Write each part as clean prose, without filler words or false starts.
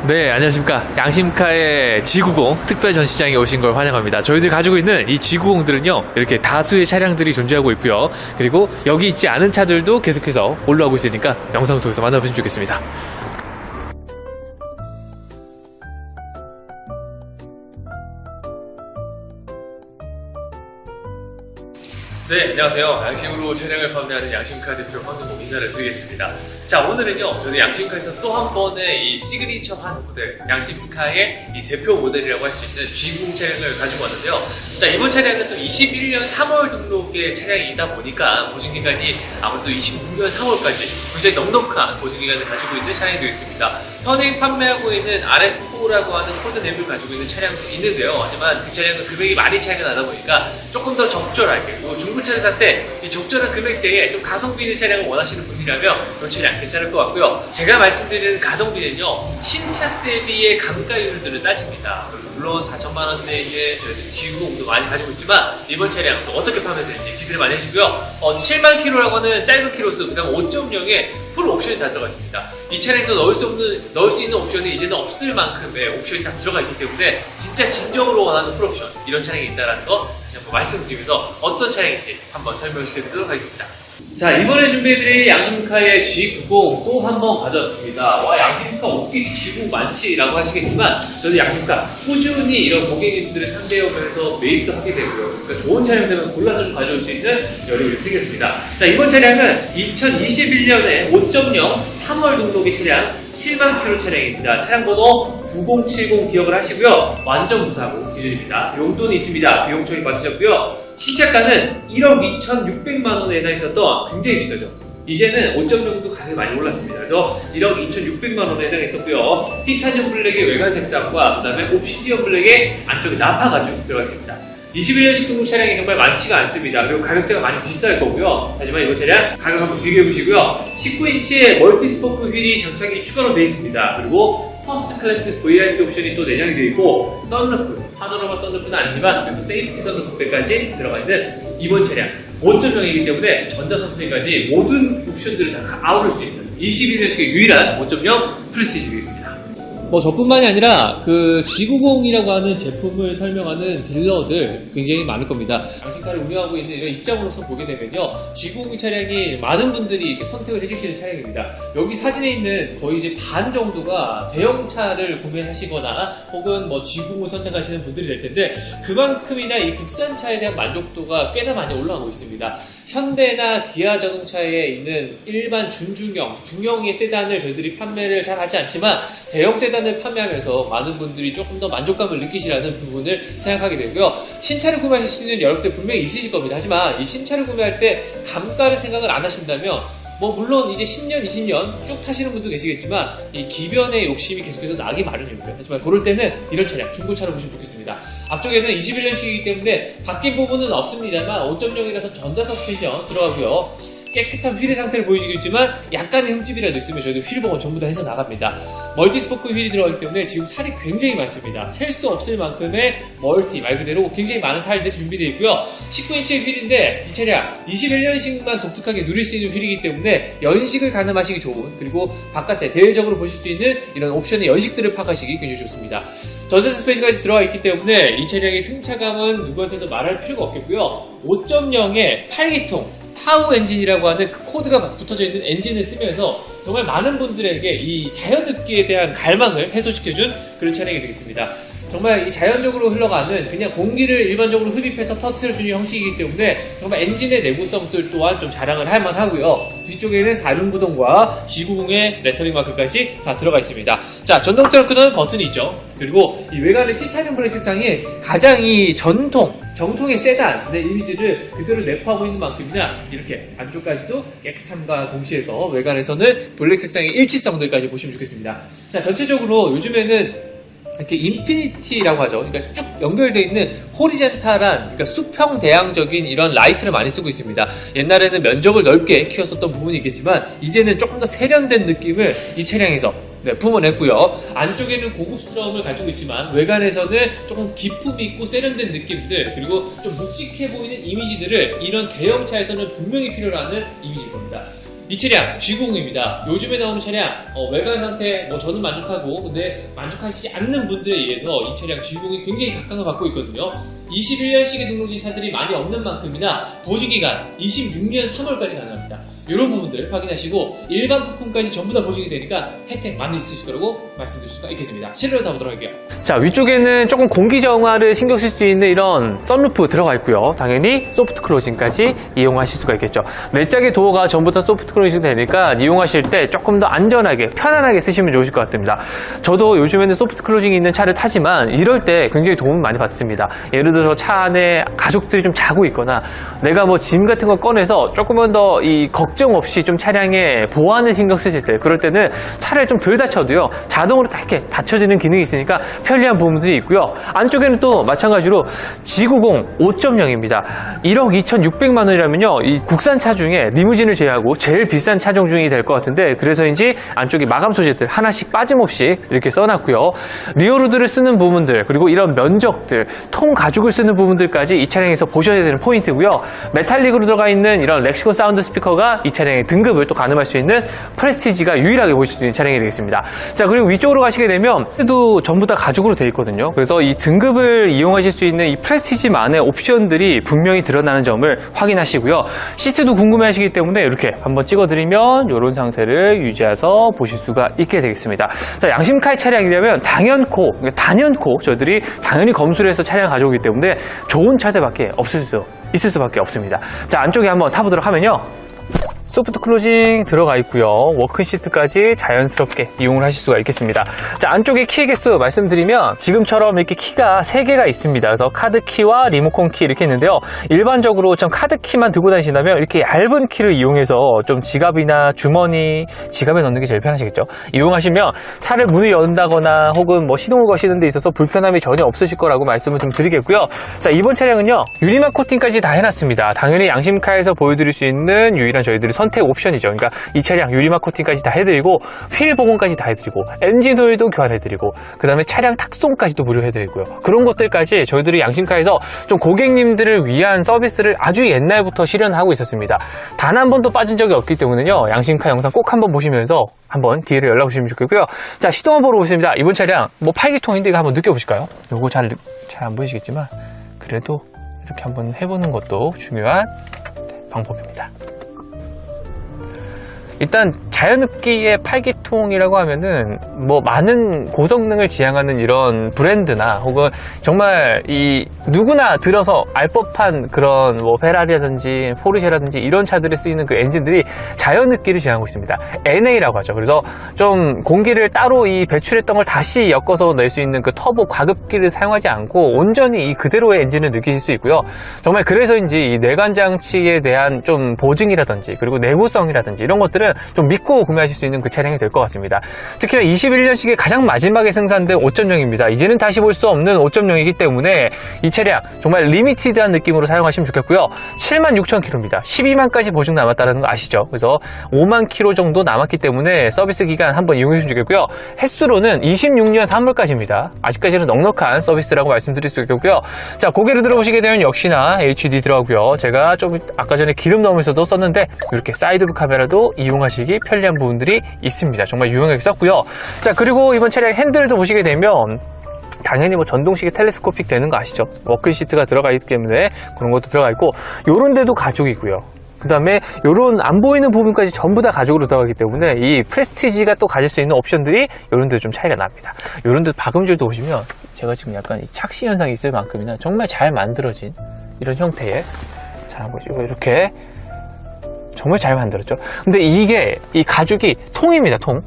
네, 안녕하십니까. 양심카의 G90 특별 전시장에 오신 걸 환영합니다. 저희들이 가지고 있는 이 G90들은요, 이렇게 다수의 차량들이 존재하고 있고요. 그리고 여기 있지 않은 차들도 계속해서 올라오고 있으니까 영상을 통해서 만나보시면 좋겠습니다. 네, 안녕하세요. 양심으로 차량을 판매하는 양심카 대표 황금복 인사를 드리겠습니다. 자, 오늘은요, 저희 양심카에서 또 한 번의 이 시그니처한 모델, 양심카의 이 대표 모델이라고 할 수 있는 G90 차량을 가지고 왔는데요. 자, 이번 차량은 또 21년 3월 등록의 차량이다 보니까 보증기간이 아무래도 26년 3월까지 굉장히 넉넉한 보증기간을 가지고 있는 차량이 되겠습니다. 현행 판매하고 있는 RS4라고 하는 코드네임을 가지고 있는 차량도 있는데요. 하지만 그 차량은 금액이 많이 차이가 나다 보니까 조금 더 적절하게, 그리고 중고차를 살 때 이 적절한 금액대에 좀 가성비 있는 차량을 원하시는 분이라면 이 차량 괜찮을 것 같고요. 제가 말씀드리는 가성비는요, 신차 대비의 감가율들을 따집니다. 물론 4천만 원대의 G90도 많이 가지고 있지만 이번 차량 또 어떻게 판매되는지 기대를 많이 해주고요. 7만 킬로라고 하는 짧은 키로수, 그 다음 5.0의 풀 옵션이 다 들어가 있습니다. 이 차량에서 넣을 수 있는 옵션이 이제는 없을 만큼의 옵션이 다 들어가 있기 때문에 진짜 진정으로 원하는 풀 옵션, 이런 차량이 있다는 거 다시 한번 말씀드리면서 어떤 차량인지 한번 설명시켜드리도록 하겠습니다. 자, 이번에 준비해드릴 양심카의 G90 또 한 번 가져왔습니다. 와, 양심카 어떻게 G90 많지라고 하시겠지만 저는 양심카 꾸준히 이런 고객님들을 상대하면서 매입도 하게 되고요. 그러니까 좋은 차량 되면 골라서 좀 가져올 수 있는 여력을 드리겠습니다. 자, 이번 차량은 2021년에 5.0 3월 등록의 차량 7만 킬로 차량입니다. 차량 번호 9070 기억을 하시고요. 완전 무사고 기준입니다. 용돈이 있습니다. 비용 처리 받으셨고요. 시작가는 1억 2,600만 원에 해당했었던, 굉장히 비싸죠. 이제는 5.0도 가격이 많이 올랐습니다. 그래서 1억 2,600만 원에 해당했었고요. 티타늄 블랙의 외관 색상과 그 다음에 옵시디언 블랙의 안쪽에 나파 가죽 들어가 있습니다. 21년식 등록 차량이 정말 많지가 않습니다. 그리고 가격대가 많이 비쌀 거고요. 하지만 이번 차량 가격 한번 비교해 보시고요. 19인치의 멀티 스포크 휠이 장착이 추가로 되어 있습니다. 그리고 퍼스트 클래스 VIP 옵션이 또 내장이 되어 있고, 썬루프, 파노라마 썬루프는 아니지만 그래도 세이프티 썬루프까지 들어가 있는 이번 차량 5.0이기 때문에 전자선풍기까지 모든 옵션들을 다 아우를 수 있는 21년식의 유일한 5.0 플래시지겠습니다. 저뿐만이 아니라 그 G90이라고 하는 제품을 설명하는 딜러들 굉장히 많을 겁니다. 양심카를 운영하고 있는 이런 입장으로서 보게 되면요, G90 차량이 많은 분들이 이렇게 선택을 해주시는 차량입니다. 여기 사진에 있는 거의 이제 반 정도가 대형차를 구매하시거나 혹은 G90을 선택하시는 분들이 될 텐데, 그만큼이나 이 국산차에 대한 만족도가 꽤나 많이 올라가고 있습니다. 현대나 기아 자동차에 있는 일반 중형의 세단을 저희들이 판매를 잘 하지 않지만 대형 세단을 판매하면서 많은 분들이 조금 더 만족감을 느끼시라는 부분을 생각하게 되고요. 신차를 구매하실 수 있는 여력들 분명히 있으실 겁니다. 하지만 이 신차를 구매할 때 감가를 생각을 안 하신다면 물론 이제 10년, 20년 쭉 타시는 분도 계시겠지만 이 기변의 욕심이 계속해서 나기 마련입니다. 하지만 그럴 때는 이런 차량, 중고차로 보시면 좋겠습니다. 앞쪽에는 21년식이기 때문에 바뀐 부분은 없습니다만 5.0이라서 전자 서스펜션 들어가고요. 깨끗한 휠의 상태를 보여주겠지만 약간의 흠집이라도 있으면 저희도 휠봉은 전부 다 해서 나갑니다. 멀티 스포크 휠이 들어가기 때문에 지금 살이 굉장히 많습니다. 셀 수 없을 만큼의 멀티, 말 그대로 굉장히 많은 살들이 준비되어 있고요. 19인치의 휠인데 이 차량 21년식만 독특하게 누릴 수 있는 휠이기 때문에 연식을 가늠하시기 좋은, 그리고 바깥에 대외적으로 보실 수 있는 이런 옵션의 연식들을 파악하시기 굉장히 좋습니다. 전자 서스펜션까지 들어가 있기 때문에 이 차량의 승차감은 누구한테도 말할 필요가 없겠고요. 5.0의 8기통 타우 엔진이라고 하는 그 코드가 붙어져 있는 엔진을 쓰면서 정말 많은 분들에게 이 자연흡기에 대한 갈망을 해소시켜준 그런 차량이 되겠습니다. 정말 이 자연적으로 흘러가는 그냥 공기를 일반적으로 흡입해서 터뜨려주는 형식이기 때문에 정말 엔진의 내구성들 또한 좀 자랑을 할 만하고요. 뒤쪽에는 4륜 구동과 G90의 레터링 마크까지 다 들어가 있습니다. 자, 전동 트렁크는 버튼이 있죠. 그리고 이 외관의 티타늄 블랙 색상이 가장 이 정통의 세단의 이미지를 그대로 내포하고 있는 만큼이나 이렇게 안쪽까지도 깨끗함과 동시에서 외관에서는 블랙 색상의 일치성들까지 보시면 좋겠습니다. 자, 전체적으로 요즘에는 이렇게 인피니티라고 하죠. 그러니까 쭉 연결되어 있는 호리젠탈한, 그러니까 수평대항적인 이런 라이트를 많이 쓰고 있습니다. 옛날에는 면적을 넓게 키웠었던 부분이 있겠지만 이제는 조금 더 세련된 느낌을 이 차량에서 뿜어냈고요. 안쪽에는 고급스러움을 가지고 있지만 외관에서는 조금 기품이 있고 세련된 느낌들, 그리고 좀 묵직해 보이는 이미지들을 이런 대형차에서는 분명히 필요로 하는 이미지일 겁니다. 이 차량 G90입니다. 요즘에 나오는 차량 외관 상태 저는 만족하고 근데 만족하시지 않는 분들에 의해서 이 차량 G90이 굉장히 각광을 받고 있거든요. 21년식의 등록진 차들이 많이 없는 만큼이나 보증기간 26년 3월까지 가능합니다. 이런 부분들 확인하시고 일반 부품까지 전부 다 보증이 되니까 혜택 많이 있으실 거라고 말씀드릴 수가 있겠습니다. 실내로 가보도록 할게요. 자, 위쪽에는 조금 공기 정화를 신경 쓸 수 있는 이런 썬루프 들어가 있고요. 당연히 소프트 클로징까지 이용하실 수가 있겠죠. 네 짝의 도어가 전부 다 소프트 클로징 되니까 이용하실 때 조금 더 안전하게 편안하게 쓰시면 좋으실 것 같습니다. 저도 요즘에는 소프트 클로징이 있는 차를 타지만 이럴 때 굉장히 도움을 많이 받습니다. 예를 들어서 차 안에 가족들이 좀 자고 있거나 내가 뭐 짐 같은 거 꺼내서 조금은 더 이 걱정 없이 좀 차량에 보안을 신경 쓰실 때 그럴 때는 차를 좀 덜 닫혀도요 자동으로 다 이렇게 닫혀지는 기능이 있으니까 편리한 부분들이 있고요. 안쪽에는 또 마찬가지로 G90 5.0입니다. 1억 2,600만 원이라면요 이 국산차 중에 리무진을 제외하고 제일 비싼 차종 중이 될 것 같은데 그래서인지 안쪽에 마감 소재들 하나씩 빠짐없이 이렇게 써놨고요. 리어로드를 쓰는 부분들 그리고 이런 면적들 통 가죽을 쓰는 부분들까지 이 차량에서 보셔야 되는 포인트고요. 메탈릭으로 들어가 있는 이런 렉시콘 사운드 스피커가 이 차량의 등급을 또 가늠할 수 있는 프레스티지가 유일하게 보실 수 있는 차량이 되겠습니다. 자, 그리고 위쪽으로 가시게 되면 그래도 전부 다 가죽으로 되어 있거든요. 그래서 이 등급을 이용하실 수 있는 이 프레스티지만의 옵션들이 분명히 드러나는 점을 확인하시고요. 시트도 궁금해하시기 때문에 이렇게 한번 찍어드리면 이런 상태를 유지해서 보실 수가 있게 되겠습니다. 자, 양심카의 차량이라면 단연코 저희들이 당연히 검수를 해서 차량 가져오기 때문에 좋은 차들밖에 있을 수밖에 없습니다. 자, 안쪽에 한번 타보도록 하면요. 소프트 클로징 들어가 있고요. 워크 시트까지 자연스럽게 이용을 하실 수가 있겠습니다. 자, 안쪽에 키의 개수 말씀드리면 지금처럼 이렇게 키가 3개가 있습니다. 그래서 카드 키와 리모컨 키 이렇게 있는데요. 일반적으로 좀 카드 키만 들고 다니신다면 이렇게 얇은 키를 이용해서 좀 지갑이나 주머니, 지갑에 넣는 게 제일 편하시겠죠. 이용하시면 차를 문을 연다거나 혹은 뭐 시동을 거시는 데 있어서 불편함이 전혀 없으실 거라고 말씀을 좀 드리겠고요. 자, 이번 차량은요. 유리막 코팅까지 다 해놨습니다. 당연히 양심카에서 보여드릴 수 있는 유일한 저희들이 선택 옵션이죠. 그러니까 이 차량 유리막 코팅까지 다 해드리고 휠 복원까지 다 해드리고 엔진 오일도 교환해드리고 그 다음에 차량 탁송까지도 무료 해드리고요. 그런 것들까지 저희들이 양심카에서 좀 고객님들을 위한 서비스를 아주 옛날부터 실현하고 있었습니다. 단 한 번도 빠진 적이 없기 때문에요. 양심카 영상 꼭 한번 보시면서 한번 기회를 연락 주시면 좋겠고요. 자, 시동 한번 보러 오겠습니다. 이번 차량 뭐 8기통인데 이거 한번 느껴보실까요? 요거 잘 안 보이시겠지만 그래도 이렇게 한번 해보는 것도 중요한 방법입니다. 일단 자연흡기의 8기통이라고 하면은 뭐 많은 고성능을 지향하는 이런 브랜드나 혹은 정말 이 누구나 들어서 알 법한 그런 뭐 페라리라든지 포르쉐라든지 이런 차들에 쓰이는 그 엔진들이 자연흡기를 지향하고 있습니다. NA라고 하죠. 그래서 좀 공기를 따로 이 배출했던 걸 다시 엮어서 낼 수 있는 그 터보 과급기를 사용하지 않고 온전히 이 그대로의 엔진을 느끼실 수 있고요. 정말 그래서인지 이 내관 장치에 대한 좀 보증이라든지 그리고 내구성이라든지 이런 것들은 좀 믿고 구매하실 수 있는 그 차량이 될 것 같습니다. 특히나 21년식의 가장 마지막에 생산된 5.0입니다. 이제는 다시 볼 수 없는 5.0이기 때문에 이 차량 정말 리미티드한 느낌으로 사용하시면 좋겠고요. 76,000km입니다. 12만까지 보증 남았다는 거 아시죠? 그래서 5만 km 정도 남았기 때문에 서비스 기간 한번 이용해 주시면 좋겠고요. 횟수로는 26년 3월까지입니다. 아직까지는 넉넉한 서비스라고 말씀드릴 수 있겠고요. 자, 고개를 들어보시게 되면 역시나 HD 들어가고요. 제가 좀 아까 전에 기름 넣으면서도 썼는데 이렇게 사이드로 카메라도 이용하시기 편리한 부분들이 있습니다. 정말 유용하게 썼고요. 자, 그리고 이번 차량 핸들도 보시게 되면 당연히 뭐 전동식이 텔레스코픽 되는 거 아시죠? 워크 시트가 들어가 있기 때문에 그런 것도 들어가 있고 요런 데도 가죽이고요. 그 다음에 요런 안 보이는 부분까지 전부 다 가죽으로 들어가기 때문에 이 프레스티지가 또 가질 수 있는 옵션들이 요런 데도 좀 차이가 납니다. 요런 데 박음질도 보시면 제가 지금 약간 이 착시 현상이 있을 만큼이나 정말 잘 만들어진 이런 형태의 자, 한번 보시고 이렇게 정말 잘 만들었죠. 근데 이게 이 가죽이 통입니다. 통.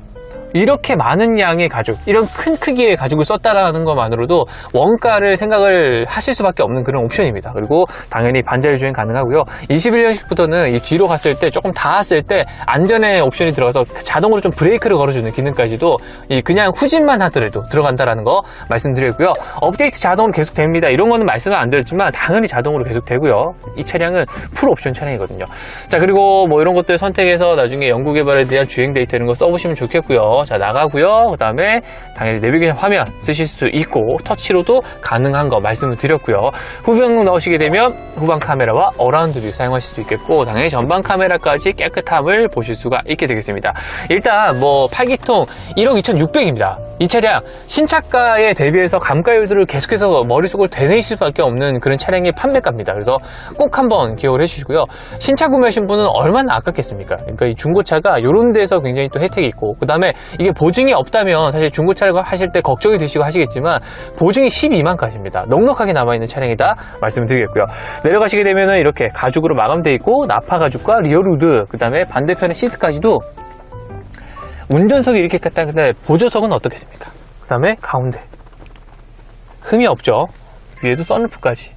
이렇게 많은 양의 가죽, 이런 큰 크기의 가죽을 썼다라는 것만으로도 원가를 생각을 하실 수밖에 없는 그런 옵션입니다. 그리고 당연히 반자율 주행 가능하고요. 21년식부터는 이 뒤로 갔을 때 조금 닿았을 때 안전의 옵션이 들어가서 자동으로 좀 브레이크를 걸어주는 기능까지도 이 그냥 후진만 하더라도 들어간다라는 거 말씀드리고요. 업데이트 자동으로 계속 됩니다. 이런 거는 말씀은 안 드렸지만 당연히 자동으로 계속 되고요. 이 차량은 풀 옵션 차량이거든요. 자, 그리고 뭐 이런 것들 선택해서 나중에 연구개발에 대한 주행 데이터 이런 거 써보시면 좋겠고요. 자, 나가고요. 그 다음에 당연히 내비게이션 화면 쓰실 수 있고 터치로도 가능한 거 말씀을 드렸고요. 후방 넣으시게 되면 후방 카메라와 어라운드 뷰 사용하실 수 있겠고 당연히 전방 카메라까지 깨끗함을 보실 수가 있게 되겠습니다. 일단 뭐 8기통 1억 2,600입니다. 이 차량 신차가에 대비해서 감가율들을 계속해서 머릿속으로 되뇌실 수밖에 없는 그런 차량의 판매가입니다. 그래서 꼭 한번 기억을 해주시고요. 신차 구매하신 분은 얼마나 아깝겠습니까? 그러니까 이 중고차가 이런 데서 굉장히 또 혜택이 있고 그 다음에 이게 보증이 없다면 사실 중고차를 하실 때 걱정이 되시고 하시겠지만 보증이 12만까지입니다. 넉넉하게 남아있는 차량이다 말씀을 드리겠고요. 내려가시게 되면은 이렇게 가죽으로 마감되어 있고 나파 가죽과 리어루드 그 다음에 반대편의 시트까지도 운전석이 이렇게 갔다는데 보조석은 어떻겠습니까? 그 다음에 가운데 흠이 없죠. 위에도 썬루프까지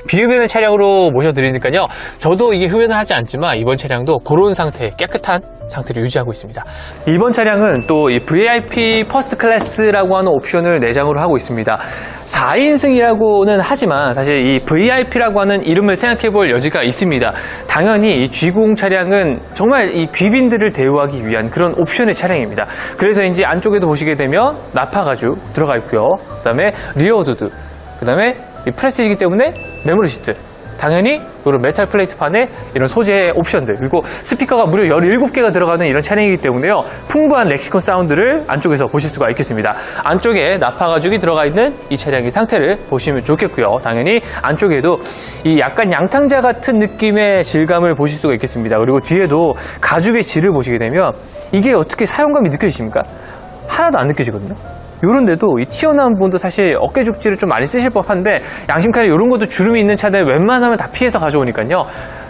비흡연의 차량으로 모셔드리니까요. 저도 이게 흡연을 하지 않지만 이번 차량도 그런 상태, 깨끗한 상태를 유지하고 있습니다. 이번 차량은 또 이 VIP 퍼스트 클래스라고 하는 옵션을 내장으로 하고 있습니다. 4인승이라고는 하지만 사실 이 VIP라고 하는 이름을 생각해 볼 여지가 있습니다. 당연히 이 G90 차량은 정말 이 귀빈들을 대우하기 위한 그런 옵션의 차량입니다. 그래서 이제 안쪽에도 보시게 되면 나파 가죽 들어가 있고요. 그 다음에 리어우드, 그 다음에 이 플라스틱이기 때문에 메모리 시트, 당연히 이런 메탈 플레이트판에 이런 소재의 옵션들, 그리고 스피커가 무려 17개가 들어가는 이런 차량이기 때문에요. 풍부한 렉시콘 사운드를 안쪽에서 보실 수가 있겠습니다. 안쪽에 나파 가죽이 들어가 있는 이 차량의 상태를 보시면 좋겠고요. 당연히 안쪽에도 이 약간 양탕자 같은 느낌의 질감을 보실 수가 있겠습니다. 그리고 뒤에도 가죽의 질을 보시게 되면 이게 어떻게 사용감이 느껴지십니까? 하나도 안 느껴지거든요. 요런데도 이 튀어나온 부분도 사실 어깨 죽지를 좀 많이 쓰실 법한데 양심카에 이런 것도 주름이 있는 차들 웬만하면 다 피해서 가져오니까요.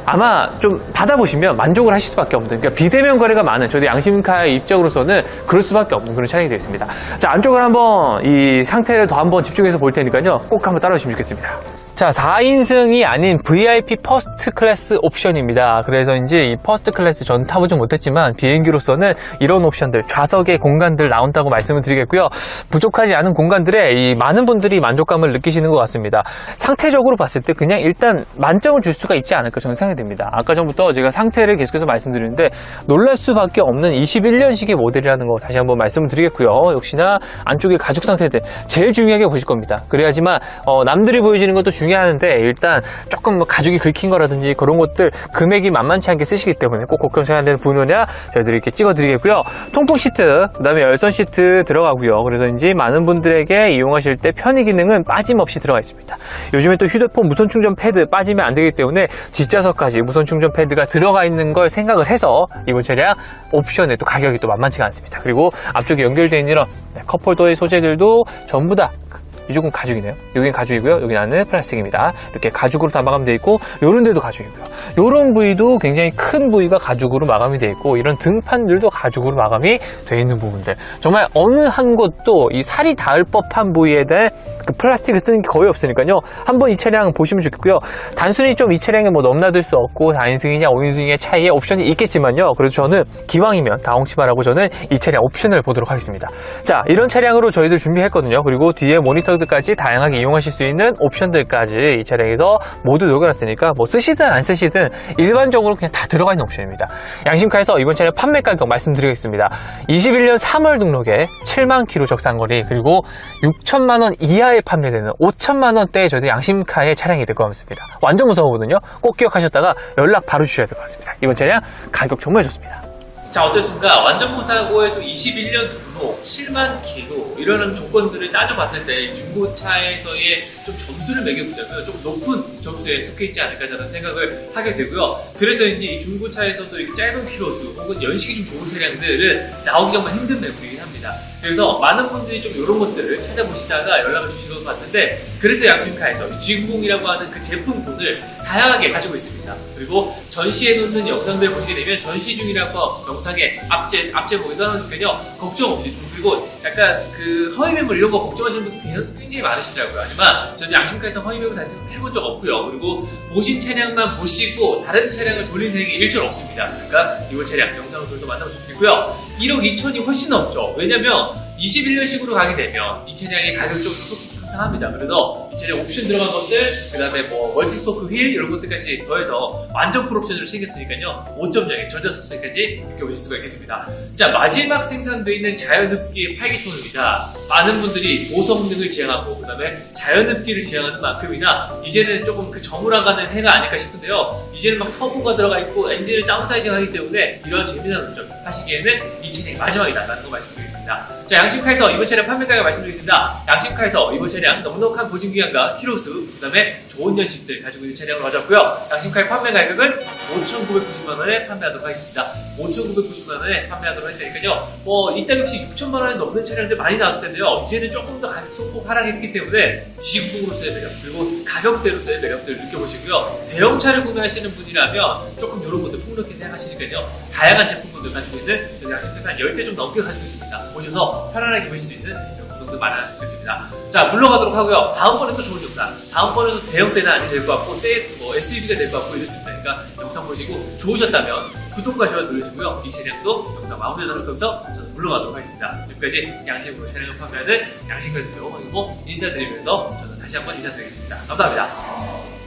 아마 좀 받아보시면 만족을 하실 수밖에 없는, 그러니까 비대면 거래가 많은 저희 양심카의 입장으로서는 그럴 수밖에 없는 그런 차량이 되겠습니다. 자, 안쪽을 한번 이 상태를 더 한번 집중해서 볼 테니까요. 꼭 한번 따라오시면 좋겠습니다. 자, 4인승이 아닌 VIP 퍼스트 클래스 옵션입니다. 그래서인지 이 퍼스트 클래스 전 타보지 못했지만 비행기로서는 이런 옵션들, 좌석의 공간들 나온다고 말씀을 드리겠고요. 부족하지 않은 공간들에 이 많은 분들이 만족감을 느끼시는 것 같습니다. 상태적으로 봤을 때 그냥 일단 만점을 줄 수가 있지 않을까 저는 생각이 됩니다. 아까 전부터 제가 상태를 계속해서 말씀드리는데 놀랄 수밖에 없는 21년식의 모델이라는 거 다시 한번 말씀을 드리겠고요. 역시나 안쪽의 가죽 상태들 제일 중요하게 보실 겁니다. 그래야지만 남들이 보여지는 것도 중요하는데 일단 조금 뭐 가죽이 긁힌 거라든지 그런 것들 금액이 만만치 않게 쓰시기 때문에 꼭 걱정하셔야 되는 부분이냐 저희들이 이렇게 찍어드리겠고요. 통풍 시트, 그 다음에 열선 시트 들어가고요. 그래서인지 많은 분들에게 이용하실 때 편의 기능은 빠짐없이 들어가 있습니다. 요즘에 또 휴대폰 무선 충전 패드 빠지면 안 되기 때문에 뒷좌석까지 무선 충전 패드가 들어가 있는 걸 생각을 해서 이번 차량 옵션에 또 가격이 또 만만치가 않습니다. 그리고 앞쪽에 연결되어 있는 이런 컵홀더의 소재들도 전부 다 이쪽은 가죽이네요. 여긴 가죽이고요. 여기 안은 플라스틱입니다. 이렇게 가죽으로 다 마감되어 있고 요런 데도 가죽이고요. 요런 부위도 굉장히 큰 부위가 가죽으로 마감이 되어 있고 이런 등판들도 가죽으로 마감이 되어 있는 부분들. 정말 어느 한 곳도 이 살이 닿을 법한 부위에 대한 그 플라스틱을 쓰는 게 거의 없으니까요. 한번 이 차량 보시면 좋겠고요. 단순히 좀 이 차량에 뭐 넘나들 수 없고 4인승이냐 5인승이냐 차이의 옵션이 있겠지만요. 그래서 저는 기왕이면 다홍치 말하고 저는 이 차량 옵션을 보도록 하겠습니다. 자, 이런 차량으로 저희들 준비했거든요. 그리고 뒤에 모니터 까지 다양하게 이용하실 수 있는 옵션들까지 이 차량에서 모두 녹여놨으니까 뭐 쓰시든 안 쓰시든 일반적으로 그냥 다 들어가 있는 옵션입니다. 양심카에서 이번 차량 판매 가격 말씀드리겠습니다. 21년 3월 등록에 7만 킬로 적상거리 그리고 6천만 원 이하에 판매되는 5천만 원대의 저희들 양심카의 차량이 될 것 같습니다. 완전 무서워거든요. 꼭 기억하셨다가 연락 바로 주셔야 될 것 같습니다. 이번 차량 가격 정말 좋습니다. 자, 어떻습니까? 완전 무사고에도 21년 등록, 7만 킬로 이런 조건들을 따져봤을 때 중고차에서의 좀 점수를 매겨보자면 좀 높은 점수에 속해 있지 않을까 저는 생각을 하게 되고요. 그래서인지 이 중고차에서도 이렇게 짧은 키로수 혹은 연식이 좀 좋은 차량들은 나오기 정말 힘든 매물이긴 합니다. 그래서 많은 분들이 좀 이런 것들을 찾아보시다가 연락을 주신 것 같은데 그래서 양심카에서 G90이라고 하는 그 제품군을 다양하게 가지고 있습니다. 그리고 전시해 놓는 영상들 보시게 되면 전시 중이라고 영상에 앞제목에 써놓으니까요 걱정 없이 좀 그리고 약간 그 허위 매물 이런 거 걱정하시는 분들 굉장히 많으시더라고요. 하지만 저는 양심카에서 허위 매물 단지 해본 적 없고요. 그리고 보신 차량만 보시고 다른 차량을 돌린 행위 일절 없습니다. 그러니까 이번 차량 영상을 통해서 만나보시면 좋겠고요. 1억 2천이 훨씬 넘죠. 왜냐면 21년식으로 가게 되면 이 차량의 가격이 좀 소폭 상승합니다. 그래서 이 차량 옵션 들어간 것들, 그 다음에 뭐 멀티스포크 휠 이런 것들까지 더해서 완전 풀옵션으로 챙겼으니까요. 5.0의 전자 서스펜까지 느껴보실 수가 있겠습니다. 자, 마지막 생산되어 있는 자연흡기 8기통입니다. 많은 분들이 고성능을 지향하고 그 다음에 자연흡기를 지향하는 만큼이나 이제는 조금 그 저물어가는 해가 아닐까 싶은데요. 이제는 막 터보가 들어가 있고 엔진을 다운사이징 하기 때문에 이런 재미난 운전 하시기에는 이 차량이 마지막이다라는 거 말씀드리겠습니다. 자, 양심카에서 이번 차량 판매가격 말씀드리겠습니다. 양심카에서 이번 차량 넉넉한 보증기간과 키로수, 그 다음에 좋은 연식들 가지고 있는 차량으로 가져왔고요. 양심카의 판매 가격은 5,990만원에 판매하도록 하겠습니다. 5,990만원에 판매하도록 했으니까요. 뭐 이따 역시 6천만원이 넘는 차량들 많이 나왔을 텐데요. 이제는 조금 더 가격 소폭 하락했기 때문에 G90으로서의 매력, 그리고 가격대로서의 매력들을 느껴보시고요. 대형차를 구매하시는 분이라면 조금 이런 것들 폭넓게 생각하시니까요. 다양한 제품군들 가지고 있는 저희 양심카에서 한 10대 좀 넘게 가지고 있습니다. 보셔서 편안하게 보실 수 있는 이런 구성들 많아졌으면 좋겠습니다. 자, 물러가도록 하고요. 다음번에 또 좋은 영상, 다음번에는 대형 세단이 될 것 같고 SUV가 될 것 같고 이렇습니다. 그러니까 영상 보시고 좋으셨다면 구독과 좋아요 누르시고요. 이 차량도 영상 마무리하도록 하면서 저는 물러가도록 하겠습니다. 지금까지 양심으로 차량을 판매하는 양심카 대표 황인모 인사드리면서 저는 다시 한번 인사드리겠습니다. 감사합니다.